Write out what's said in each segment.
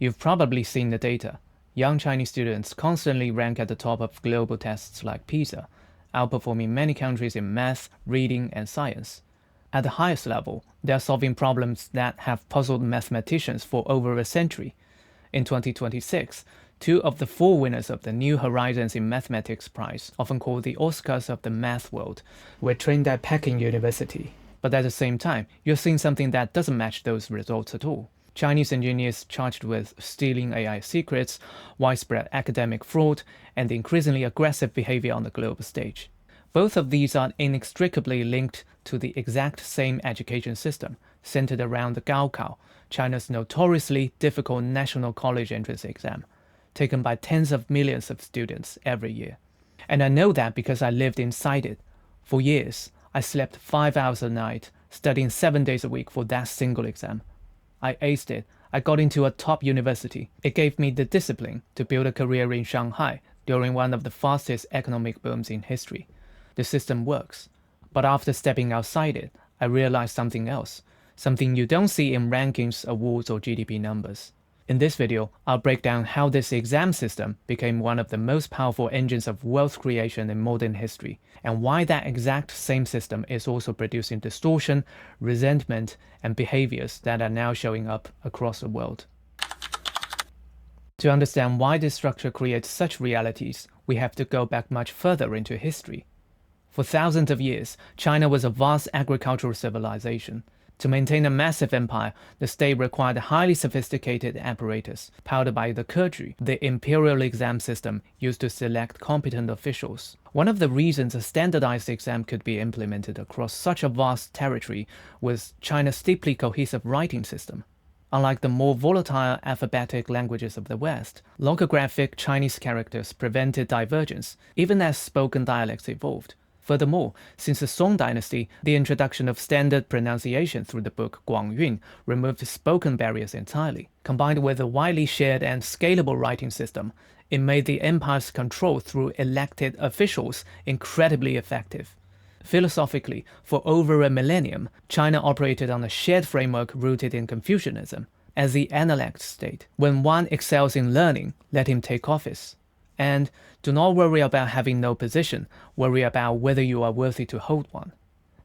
You've probably seen the data. Young Chinese students constantly rank at the top of global tests like PISA, outperforming many countries in math, reading, and science. At the highest level, they are solving problems that have puzzled mathematicians for over a century. In 2026, 2 of the 4 winners of the New Horizons in Mathematics Prize, often called the Oscars of the math world, were trained at Peking University. But at the same time, you're seeing something that doesn't match those results at all. Chinese engineers charged with stealing AI secrets, widespread academic fraud, and increasingly aggressive behavior on the global stage. Both of these are inextricably linked to the exact same education system, centered around the Gaokao, China's notoriously difficult national college entrance exam, taken by tens of millions of students every year. And I know that because I lived inside it. For years, I slept 5 hours a night, studying 7 days a week for that single exam. I aced it. I got into a top university. It gave me the discipline to build a career in Shanghai during one of the fastest economic booms in history. The system works. But after stepping outside it, I realized something else. Something you don't see in rankings, awards, or GDP numbers. In this video, I'll break down how this exam system became one of the most powerful engines of wealth creation in modern history, and why that exact same system is also producing distortion, resentment, and behaviors that are now showing up across the world. To understand why this structure creates such realities, we have to go back much further into history. For thousands of years, China was a vast agricultural civilization. To maintain a massive empire, the state required a highly sophisticated apparatus, powered by the Keju, the imperial exam system used to select competent officials. One of the reasons a standardized exam could be implemented across such a vast territory was China's deeply cohesive writing system. Unlike the more volatile alphabetic languages of the West, logographic Chinese characters prevented divergence, even as spoken dialects evolved. Furthermore, since the Song dynasty, the introduction of standard pronunciation through the book Guangyun removed spoken barriers entirely. Combined with a widely shared and scalable writing system, it made the empire's control through elected officials incredibly effective. Philosophically, for over a millennium, China operated on a shared framework rooted in Confucianism. As the analect state, when one excels in learning, let him take office. And do not worry about having no position, worry about whether you are worthy to hold one.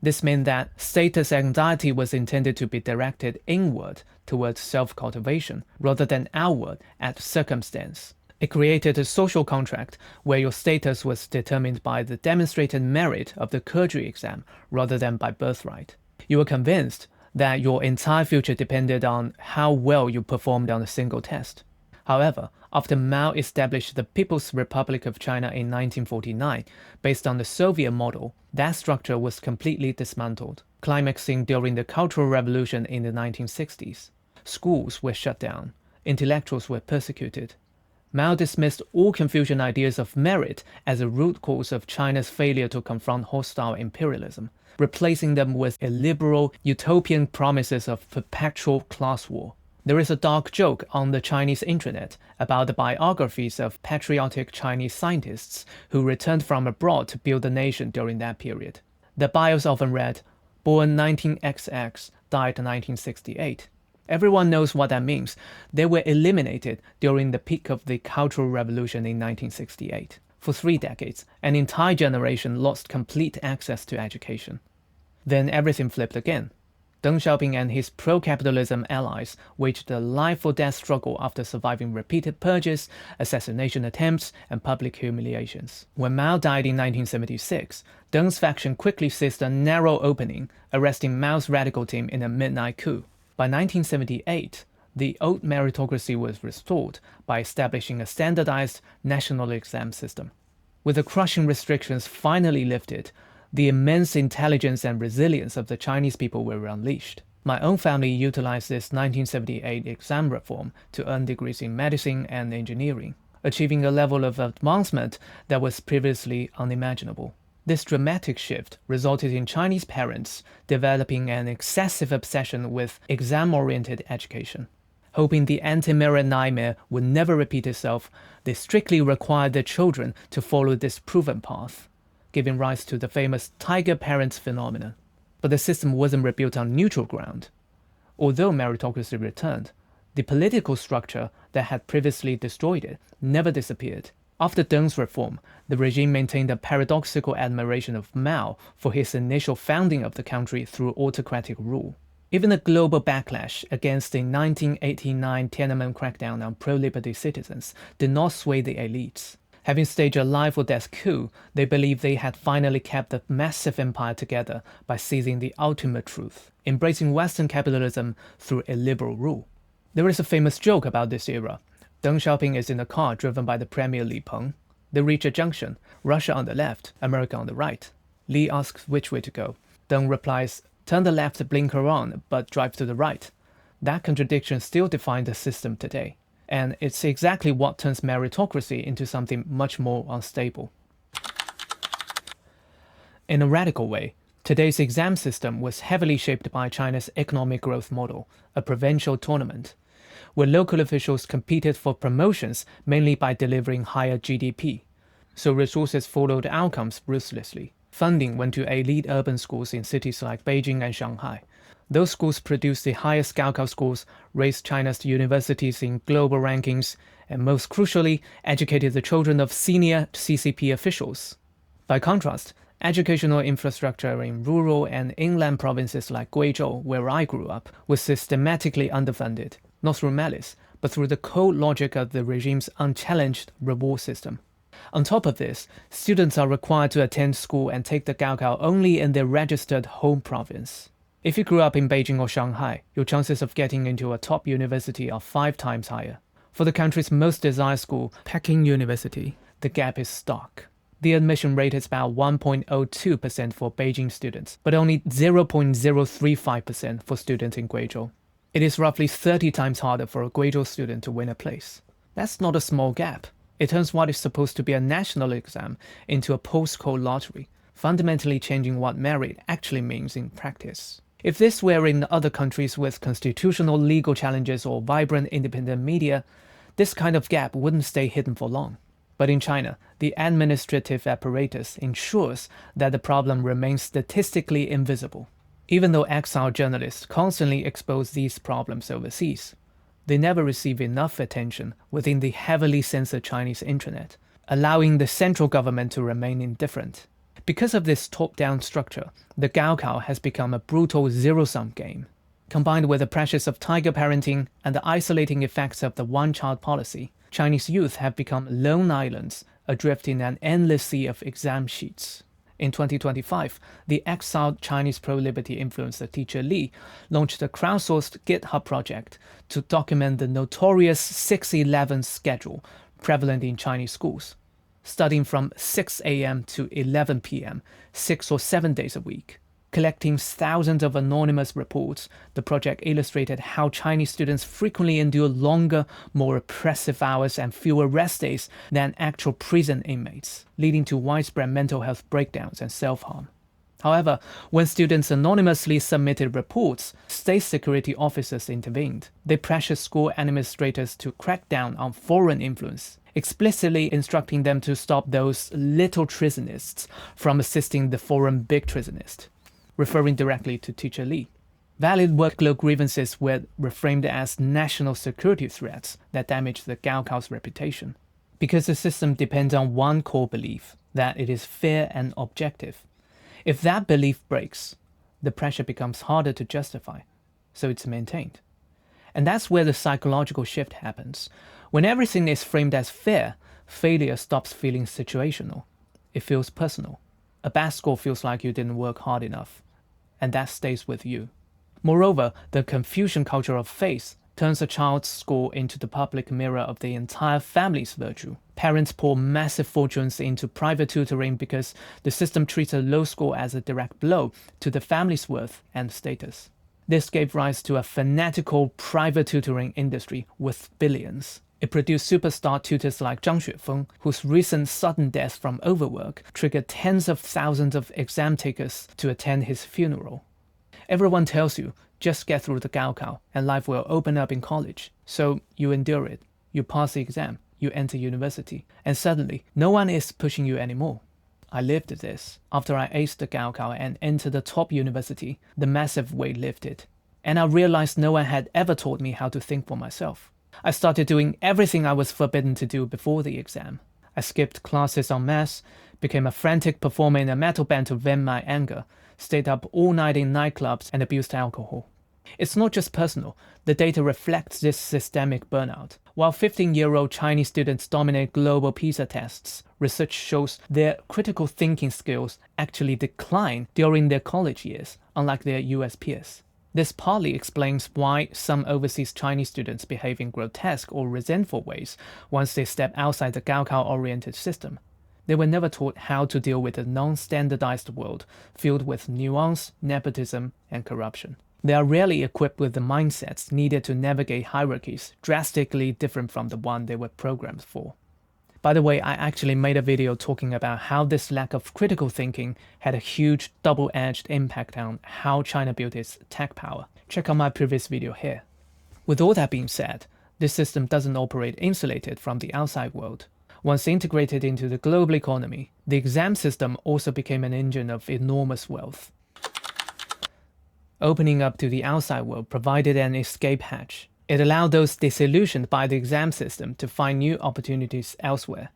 This meant that status anxiety was intended to be directed inward towards self-cultivation, rather than outward at circumstance. It created a social contract where your status was determined by the demonstrated merit of the Keju exam, rather than by birthright. You were convinced that your entire future depended on how well you performed on a single test. However, after Mao established the People's Republic of China in 1949, based on the Soviet model, that structure was completely dismantled, climaxing during the Cultural Revolution in the 1960s. Schools were shut down, intellectuals were persecuted. Mao dismissed all Confucian ideas of merit as a root cause of China's failure to confront hostile imperialism, replacing them with illiberal, utopian promises of perpetual class war. There is a dark joke on the Chinese internet about the biographies of patriotic Chinese scientists who returned from abroad to build the nation during that period. The bios often read, born 19XX, died 1968. Everyone knows what that means. They were eliminated during the peak of the Cultural Revolution in 1968. For 3 decades, an entire generation lost complete access to education. Then everything flipped again. Deng Xiaoping and his pro-capitalism allies waged a life-or-death struggle after surviving repeated purges, assassination attempts, and public humiliations. When Mao died in 1976, Deng's faction quickly seized a narrow opening, arresting Mao's radical team in a midnight coup. By 1978, the old meritocracy was restored by establishing a standardized national exam system. With the crushing restrictions finally lifted, the immense intelligence and resilience of the Chinese people were unleashed. My own family utilized this 1978 exam reform to earn degrees in medicine and engineering, achieving a level of advancement that was previously unimaginable. This dramatic shift resulted in Chinese parents developing an excessive obsession with exam-oriented education. Hoping the anti-merit nightmare would never repeat itself, they strictly required their children to follow this proven path, giving rise to the famous tiger parents phenomenon. But the system wasn't rebuilt on neutral ground. Although meritocracy returned, The political structure that had previously destroyed it never disappeared. After Deng's reform, the regime maintained a paradoxical admiration of Mao for his initial founding of the country through autocratic rule. Even the global backlash against the 1989 Tiananmen crackdown on pro-liberty citizens did not sway the elites. Having staged a life-or-death coup, they believed they had finally kept the massive empire together by seizing the ultimate truth, embracing Western capitalism through illiberal rule. There is a famous joke about this era. Deng Xiaoping is in a car driven by the Premier Li Peng. They reach a junction, Russia on the left, America on the right. Li asks which way to go. Deng replies, turn the left blinker on, but drive to the right. That contradiction still defines the system today. And it's exactly what turns meritocracy into something much more unstable. In a radical way, today's exam system was heavily shaped by China's economic growth model, a provincial tournament, where local officials competed for promotions mainly by delivering higher GDP. So resources followed outcomes ruthlessly. Funding went to elite urban schools in cities like Beijing and Shanghai. Those schools produced the highest Gaokao scores, raised China's universities in global rankings, and most crucially, educated the children of senior CCP officials. By contrast, educational infrastructure in rural and inland provinces like Guizhou, where I grew up, was systematically underfunded, not through malice, but through the cold logic of the regime's unchallenged reward system. On top of this, students are required to attend school and take the Gaokao only in their registered home province. If you grew up in Beijing or Shanghai, your chances of getting into a top university are 5 times higher. For the country's most desired school, Peking University, the gap is stark. The admission rate is about 1.02% for Beijing students, but only 0.035% for students in Guizhou. It is roughly 30 times harder for a Guizhou student to win a place. That's not a small gap. It turns what is supposed to be a national exam into a postcode lottery, fundamentally changing what merit actually means in practice. If this were in other countries with constitutional legal challenges or vibrant independent media, this kind of gap wouldn't stay hidden for long. But in China, the administrative apparatus ensures that the problem remains statistically invisible. Even though exiled journalists constantly expose these problems overseas, they never receive enough attention within the heavily censored Chinese internet, allowing the central government to remain indifferent. Because of this top-down structure, the Gaokao has become a brutal zero-sum game. Combined with the pressures of tiger parenting and the isolating effects of the one-child policy, Chinese youth have become lone islands, adrift in an endless sea of exam sheets. In 2025, the exiled Chinese pro-liberty influencer teacher Li launched a crowdsourced GitHub project to document the notorious 6-11 schedule prevalent in Chinese schools, studying from 6 a.m. to 11 p.m., 6 or 7 days a week. Collecting thousands of anonymous reports, the project illustrated how Chinese students frequently endure longer, more oppressive hours and fewer rest days than actual prison inmates, leading to widespread mental health breakdowns and self-harm. However, when students anonymously submitted reports, state security officers intervened. They pressured school administrators to crack down on foreign influence, explicitly instructing them to stop those little treasonists from assisting the foreign big treasonist, referring directly to teacher Li. Valid workload grievances were reframed as national security threats that damaged the Gaokao's reputation. Because the system depends on one core belief, that it is fair and objective. If that belief breaks, the pressure becomes harder to justify, so it's maintained. And that's where the psychological shift happens. When everything is framed as fair, failure stops feeling situational. It feels personal. A bad score feels like you didn't work hard enough, and that stays with you. Moreover, the Confucian culture of faith turns a child's score into the public mirror of the entire family's virtue. Parents pour massive fortunes into private tutoring because the system treats a low score as a direct blow to the family's worth and status. This gave rise to a fanatical private tutoring industry with billions. It produced superstar tutors like Zhang Xuefeng, whose recent sudden death from overwork triggered tens of thousands of exam takers to attend his funeral. Everyone tells you, just get through the Gaokao and life will open up in college. So you endure it, you pass the exam, you enter university, and suddenly no one is pushing you anymore. I lived this. After I aced the Gaokao and entered the top university, the massive weight lifted. and I realized no one had ever taught me how to think for myself. I started doing everything I was forbidden to do before the exam. I skipped classes en masse, became a frantic performer in a metal band to vent my anger, stayed up all night in nightclubs, and abused alcohol. It's not just personal, the data reflects this systemic burnout. While 15-year-old Chinese students dominate global PISA tests, research shows their critical thinking skills actually decline during their college years, unlike their US peers. This partly explains why some overseas Chinese students behave in grotesque or resentful ways once they step outside the Gaokao-oriented system. They were never taught how to deal with a non-standardized world filled with nuance, nepotism, and corruption. They are rarely equipped with the mindsets needed to navigate hierarchies drastically different from the one they were programmed for. By the way, I actually made a video talking about how this lack of critical thinking had a huge double-edged impact on how China built its tech power. Check out my previous video here. With all that being said, this system doesn't operate insulated from the outside world. Once integrated into the global economy, the exam system also became an engine of enormous wealth. Opening up to the outside world provided an escape hatch. It allowed those disillusioned by the exam system to find new opportunities elsewhere.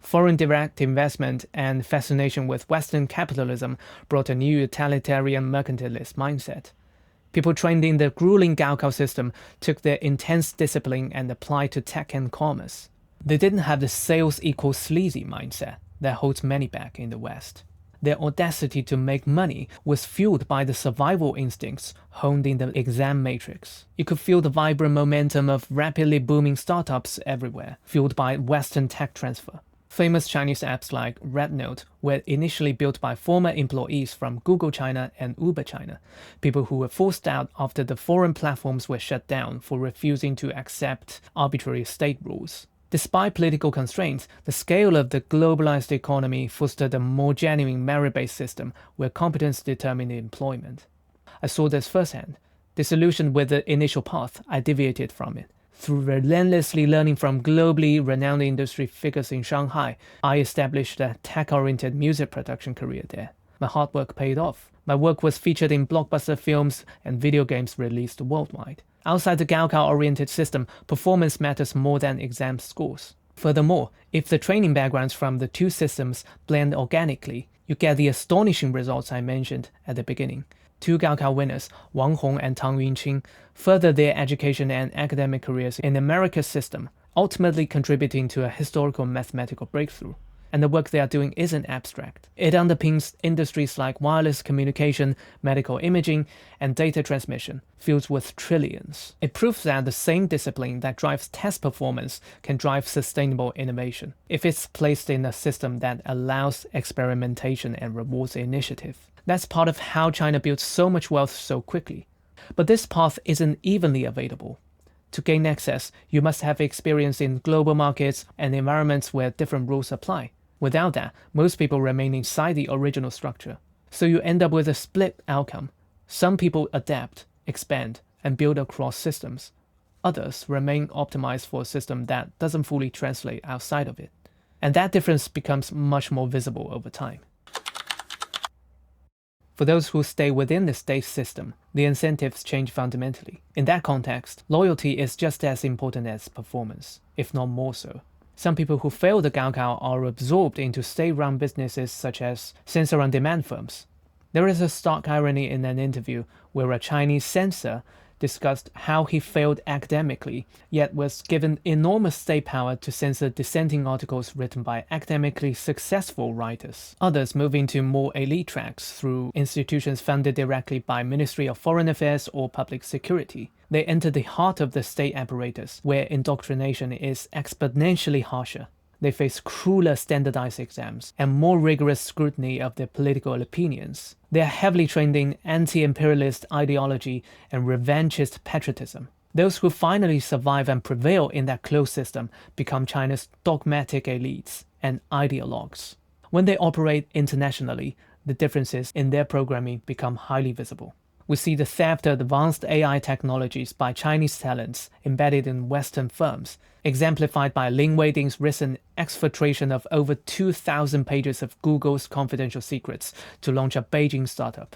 Foreign direct investment and fascination with Western capitalism brought a new utilitarian mercantilist mindset. People trained in the grueling Gaokao system took their intense discipline and applied to tech and commerce. They didn't have the sales equals sleazy mindset that holds many back in the West. Their audacity to make money was fueled by the survival instincts honed in the exam matrix. You could feel the vibrant momentum of rapidly booming startups everywhere, fueled by Western tech transfer. Famous Chinese apps like RedNote were initially built by former employees from Google China and Uber China, people who were forced out after the foreign platforms were shut down for refusing to accept arbitrary state rules. Despite political constraints, the scale of the globalized economy fostered a more genuine merit-based system where competence determined employment. I saw this firsthand. Disillusioned with the initial path, I deviated from it. Through relentlessly learning from globally renowned industry figures in Shanghai, I established a tech-oriented music production career there. My hard work paid off. My work was featured in blockbuster films and video games released worldwide. Outside the Gaokao-oriented system, performance matters more than exam scores. Furthermore, if the training backgrounds from the two systems blend organically, you get the astonishing results I mentioned at the beginning. Two Gaokao winners, Wang Hong and Tang Yunqing, furthered their education and academic careers in America's system, ultimately contributing to a historical mathematical breakthrough. And the work they are doing isn't abstract. It underpins industries like wireless communication, medical imaging, and data transmission, fields worth trillions. It proves that the same discipline that drives test performance can drive sustainable innovation, if it's placed in a system that allows experimentation and rewards initiative. That's part of how China built so much wealth so quickly. But this path isn't evenly available. To gain access, you must have experience in global markets and environments where different rules apply. Without that, most people remain inside the original structure. So you end up with a split outcome. Some people adapt, expand, and build across systems. Others remain optimized for a system that doesn't fully translate outside of it. And that difference becomes much more visible over time. For those who stay within the state system, the incentives change fundamentally. In that context, loyalty is just as important as performance, if not more so. Some people who fail the Gaokao are absorbed into state-run businesses such as censor-on-demand firms. There is a stark irony in an interview where a Chinese censor discussed how he failed academically, yet was given enormous state power to censor dissenting articles written by academically successful writers. Others move into more elite tracks through institutions funded directly by Ministry of Foreign Affairs or Public Security. They enter the heart of the state apparatus, where indoctrination is exponentially harsher. They face crueler standardized exams and more rigorous scrutiny of their political opinions. They are heavily trained in anti-imperialist ideology and revanchist patriotism. Those who finally survive and prevail in that closed system become China's dogmatic elites and ideologues. When they operate internationally, the differences in their programming become highly visible. We see the theft of advanced AI technologies by Chinese talents embedded in Western firms, exemplified by Lin Weiding's recent exfiltration of over 2,000 pages of Google's confidential secrets to launch a Beijing startup.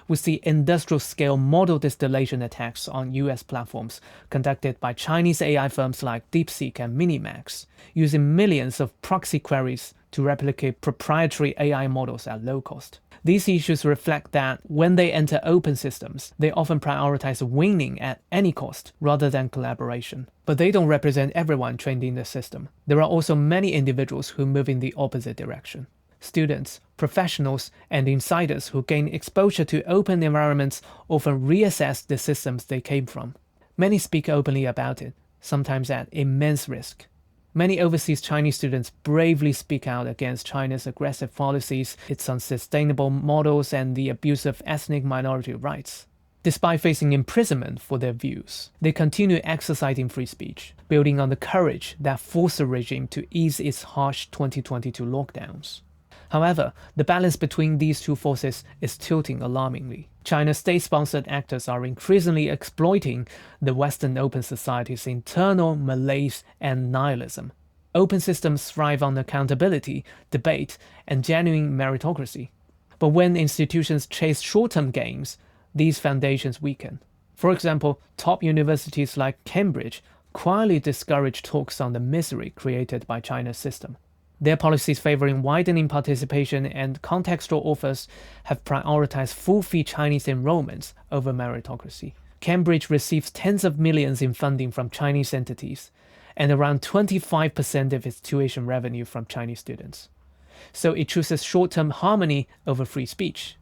We see industrial-scale model distillation attacks on US platforms conducted by Chinese AI firms like DeepSeek and Minimax, using millions of proxy queries to replicate proprietary AI models at low cost. These issues reflect that when they enter open systems, they often prioritize winning at any cost rather than collaboration. But they don't represent everyone trained in the system. There are also many individuals who move in the opposite direction. Students, professionals, and insiders who gain exposure to open environments often reassess the systems they came from. Many speak openly about it, sometimes at immense risk. Many overseas Chinese students bravely speak out against China's aggressive policies, its unsustainable models, and the abuse of ethnic minority rights. Despite facing imprisonment for their views, they continue exercising free speech, building on the courage that forced the regime to ease its harsh 2022 lockdowns. However, the balance between these two forces is tilting alarmingly. China's state-sponsored actors are increasingly exploiting the Western open society's internal malaise and nihilism. Open systems thrive on accountability, debate, and genuine meritocracy. But when institutions chase short-term gains, these foundations weaken. For example, top universities like Cambridge quietly discourage talks on the misery created by China's system. Their policies favoring widening participation and contextual offers have prioritized full-fee Chinese enrollments over meritocracy. Cambridge receives tens of millions in funding from Chinese entities, and around 25% of its tuition revenue from Chinese students. So it chooses short-term harmony over free speech.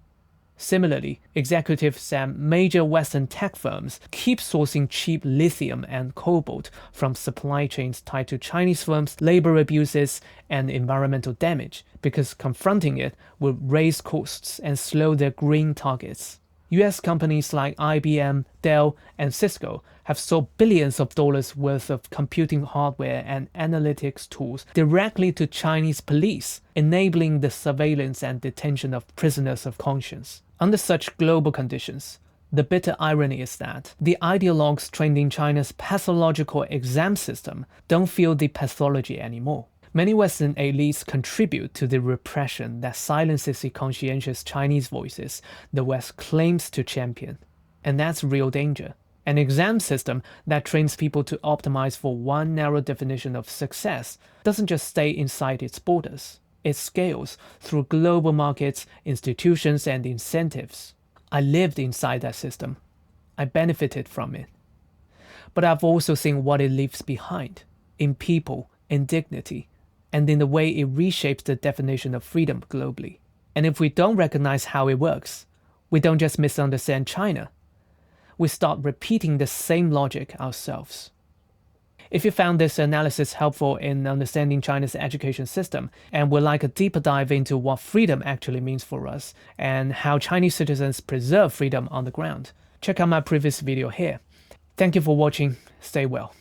Similarly, executives at major Western tech firms keep sourcing cheap lithium and cobalt from supply chains tied to Chinese firms' labor abuses and environmental damage, because confronting it will raise costs and slow their green targets. US companies like IBM, Dell, and Cisco have sold billions of dollars worth of computing hardware and analytics tools directly to Chinese police, enabling the surveillance and detention of prisoners of conscience. Under such global conditions, the bitter irony is that the ideologues trained in China's pathological exam system don't feel the pathology anymore. Many Western elites contribute to the repression that silences the conscientious Chinese voices the West claims to champion. And that's real danger. An exam system that trains people to optimize for one narrow definition of success doesn't just stay inside its borders. It scales through global markets, institutions, and incentives. I lived inside that system. I benefited from it. But I've also seen what it leaves behind, in people, in dignity, and in the way it reshapes the definition of freedom globally. And if we don't recognize how it works, we don't just misunderstand China. We start repeating the same logic ourselves. If you found this analysis helpful in understanding China's education system and would like a deeper dive into what freedom actually means for us and how Chinese citizens preserve freedom on the ground, check out my previous video here. Thank you for watching. Stay well.